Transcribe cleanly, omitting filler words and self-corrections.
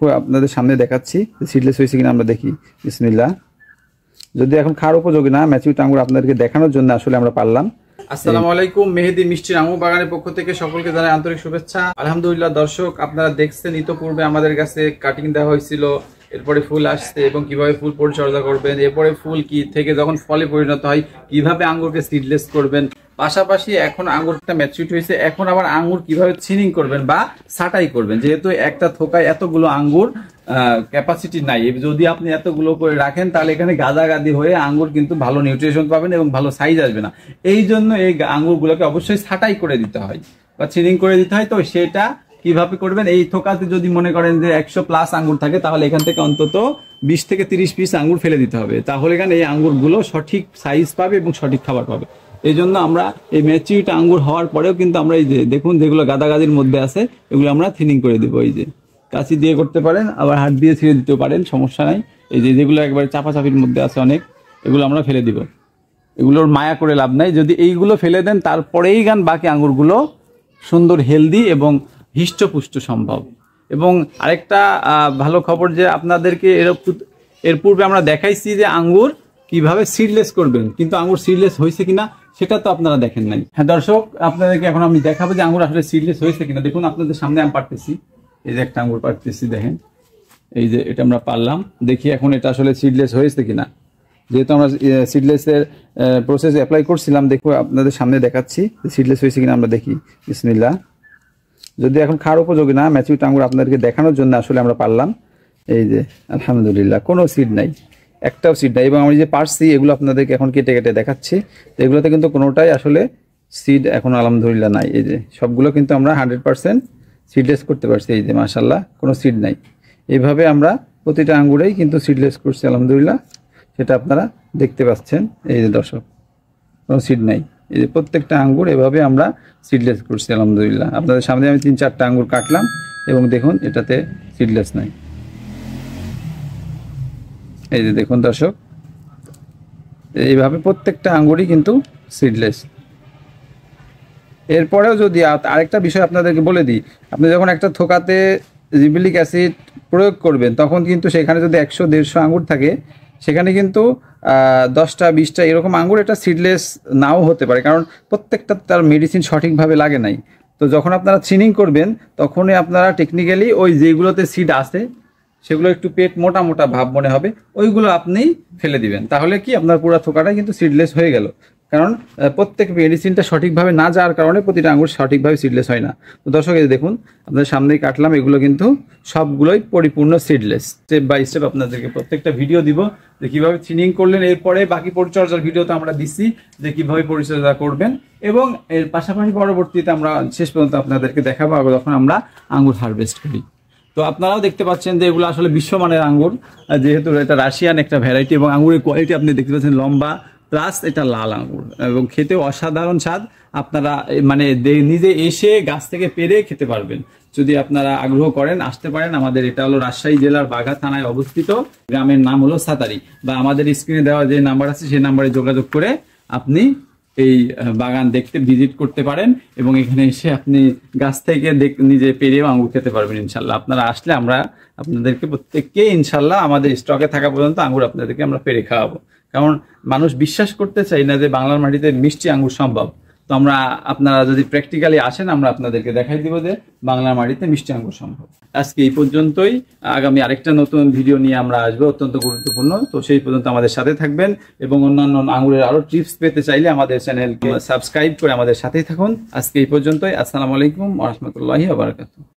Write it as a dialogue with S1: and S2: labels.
S1: আপনাদের সামনে দেখাচ্ছি সিডলেস হয়েছে কিনা আমরা দেখি। বিসমিল্লাহ। যদি এখন খাওয়ার উপযোগী না, ম্যাচিউরড আঙ্গুর আপনাদেরকে দেখানোর জন্য আসলে আমরা পারলাম। আসসালামু আলাইকুম, মেহেদি মিষ্টির আঙ্গুর বাগানের পক্ষ থেকে সকলকে জানাই আন্তরিক শুভেচ্ছা। আলহামদুলিল্লাহ দর্শক, আপনারা দেখছেন ইতোপূর্বে আমাদের কাছে কাটিং দেওয়া হয়েছিল, এরপরে ফুল আসছে এবং কিভাবে ফুল পরিচর্যা করবেন, এরপরে ফুল কি থেকে যখন ফলে পরিণত হয় কিভাবে আঙ্গুরকে সিডলেস করবেন, পাশাপাশি এখন আঙ্গুরটা ম্যাচিউরড হয়েছে, এখন আবার আঙ্গুর কিভাবে ছিনিং করবেন বা ছাঁটাই করবেন। যেহেতু একটা থোকায় এতগুলো আঙ্গুর ক্যাপাসিটি নাই, যদি আপনি এতগুলো করে রাখেন তাহলে এখানে গাদাগাদি হয়ে আঙ্গুর কিন্তু ভালো নিউট্রিশন পাবেন এবং ভালো সাইজ আসবে না। এই জন্য এই আঙ্গুরগুলোকে অবশ্যই ছাঁটাই করে দিতে হয় বা ছিনিং করে দিতে হয়। তো সেটা কিভাবে করবেন, এই থোকাতে যদি মনে করেন যে 100+ আঙ্গুর থাকে তাহলে এখান থেকে অন্তত 20 থেকে 30 পিস আঙ্গুর ফেলে দিতে হবে, তাহলে এখানে এই আঙ্গুরগুলো সঠিক সাইজ পাবে এবং সঠিক খাবার পাবে। এই জন্য আমরা এই ম্যাচিউরড আঙ্গুর হওয়ার পরেও কিন্তু আমরা এই যে দেখুন যেগুলো গাদাগাদির মধ্যে আছে এগুলো আমরা থিনিং করে দেবো। এই যে কাঁচি দিয়ে করতে পারেন, আবার হাত দিয়ে ছিঁড়ে দিতে পারেন, সমস্যা নাই। এই যে যেগুলো একবারে চাপাচাপির মধ্যে আছে অনেক, এগুলো আমরা ফেলে দিব। এগুলোর মায়া করে লাভ নাই, যদি এইগুলো ফেলে দেন তারপরেই বাকি আঙ্গুরগুলো সুন্দর হেলদি এবং হৃষ্টপুষ্ট সম্ভব। এবং আরেকটা ভালো খবর যে আপনাদেরকে এর পূর্বে আমরা দেখাইছি যে আঙ্গুর কিভাবে সিডলেস করবেন, কিন্তু আঙ্গুর সিডলেস হয়েছে কিনা সেটা তো আপনারা দেখেন নাই। হ্যাঁ দর্শক, আপনাদেরকে এখন আমি দেখাবো যে আঙ্গুর আসলে সিডলেস হয়েছে কিনা। দেখুন আপনাদের সামনে আমি পারতেছি, এই যে একটা আঙ্গুর পারতেছি, দেখেন এই যে এটা আমরা পারলাম। দেখি এখন এটা আসলে সিডলেস হয়েছে কিনা। যেহেতু আমরা সিডলেসের প্রসেস অ্যাপ্লাই করছিলাম, দেখো আপনাদের সামনে দেখাচ্ছি সিডলেস হয়েছে কিনা আমরা দেখি। বিসমিল্লাহ। যদি এখন খাওয়ার উপযোগী না, ম্যাচিউরড আঙ্গুর আপনাদেরকে দেখানোর জন্য আসলে আমরা পারলাম। এই যে আলহামদুলিল্লাহ কোনো সিড নাই, একটাও সিড নাই। এবং আমি যে পারছি এগুলো আপনাদেরকে এখন কেটে কেটে দেখাচ্ছি, এগুলোতে কিন্তু কোনোটাই আসলে সিড এখন আলহামদুলিল্লাহ নাই। এই যে সবগুলো কিন্তু আমরা 100% সিডলেস করতে পারছি। এই যে মাশাআল্লাহ কোনো সিড নাই। এইভাবে আমরা প্রতিটা আঙ্গুরেই কিন্তু সিডলেস করছি আলহামদুলিল্লাহ, সেটা আপনারা দেখতে পাচ্ছেন। এই যে দর্শক কোনো সিড নাই, এই যে প্রত্যেকটা আঙ্গুর এভাবে আমরা সিডলেস করছি আলহামদুলিল্লাহ। আপনাদের সামনে আমি 3-4টা আঙ্গুর কাটলাম এবং দেখুন এটাতে সিডলেস নাই। এই যে দেখুন দর্শক, এইভাবে প্রত্যেকটা আঙ্গুরই কিন্তু সিডলেস। এরপরেও যদি আরেকটা বিষয় আপনাদেরকে বলে দিই, আপনি যখন একটা থোকাতে জিবরিলিক অ্যাসিড প্রয়োগ করবেন তখন কিন্তু সেখানে যদি 100-150 আঙ্গুর থাকে, সেখানে কিন্তু 10টা 20টা এরকম আঙ্গুর এটা সিডলেস নাও হতে পারে, কারণ প্রত্যেকটা তার মেডিসিন সঠিকভাবে লাগে নাই। তো যখন আপনারা ছিনিং করবেন তখনই আপনারা টেকনিক্যালি ওই যেগুলোতে সিড আছে সেগুলো একটু পেট মোটা মোটা ভাব মনে হবে, ওইগুলো আপনি ফেলে দিবেন। তাহলে কি আপনার পুরো থোকাটাই কিন্তু সিডলেস হয়ে গেল, কারণ প্রত্যেক মেডিসিনটা সঠিকভাবে না যাওয়ার কারণে প্রতিটা আঙ্গুর সঠিকভাবে সিডলেস হয় না। তো দর্শক এই দেখুন আপনাদের সামনেই কাটলাম, এগুলো কিন্তু সবগুলোই পরিপূর্ণ সিডলেস। স্টেপ বাই স্টেপ আপনাদেরকে প্রত্যেকটা ভিডিও দিব যে কীভাবে থিনিং করলেন, এরপরে বাকি পরিচর্যার ভিডিও তো আমরা দিচ্ছি যে কীভাবে পরিচর্যা করবেন, এবং এর পাশাপাশি পরবর্তীতে আমরা শেষ পর্যন্ত আপনাদেরকে দেখাবো যখন আমরা আঙ্গুর হারভেস্ট করি। তো আপনারাও দেখতে পাচ্ছেন যে এগুলো আসলে বিশ্বমানের আঙ্গুর, যেহেতু এটা রাশিয়ান একটা ভ্যারাইটি, এবং আঙ্গুরের কোয়ালিটি আপনি দেখতে পাচ্ছেন লম্বা, প্লাস এটা লাল আঙ্গুর এবং খেতেও অসাধারণ স্বাদ। আপনারা মানে নিজে এসে গাছ থেকে পেরে খেতে পারবেন। যদি আপনারা আগ্রহ করেন আসতে পারেন। আমাদের এটা হলো রাজশাহী জেলার বাঘা থানায় অবস্থিত, গ্রামের নাম হলো সাতারি, বা আমাদের স্ক্রিনে দেওয়া যে নাম্বার আছে সেই নাম্বারে যোগাযোগ করে আপনি এই বাগান দেখতে ভিজিট করতে পারেন এবং এখানে এসে আপনি গাছ থেকে নিজে পেরেও আঙ্গুর খেতে পারবেন ইনশাল্লাহ। আপনারা আসলে আমরা আপনাদেরকে প্রত্যেককে ইনশাল্লাহ আমাদের স্টকে থাকা পর্যন্ত আঙ্গুর আপনাদেরকে আমরা পেরে খাওয়াবো, কারণ মানুষ বিশ্বাস করতে চাই না যে বাংলার মাটিতে মিষ্টি আঙ্গুর সম্ভব। তো আপনারা যদি প্র্যাকটিক্যালি আসেন আমরা আপনাদেরকে দেখাই দিব যে বাংলার মাটিতে মিষ্টি আঙ্গুর সম্ভব। আজকে এই পর্যন্তই, আগামী আরেকটা নতুন ভিডিও নিয়ে আমরা আসবো, অত্যন্ত গুরুত্বপূর্ণ। তো সেই পর্যন্ত আমাদের সাথে থাকবেন এবং অন্যান্য আঙ্গুরের আরো টিপস পেতে চাইলে আমাদের চ্যানেলকে সাবস্ক্রাইব করে আমাদের সাথেই থাকুন। আজকে এই পর্যন্তই। আসসালামু আলাইকুম ওয়া রাহমাতুল্লাহি ওয়া বারাকাতুহু।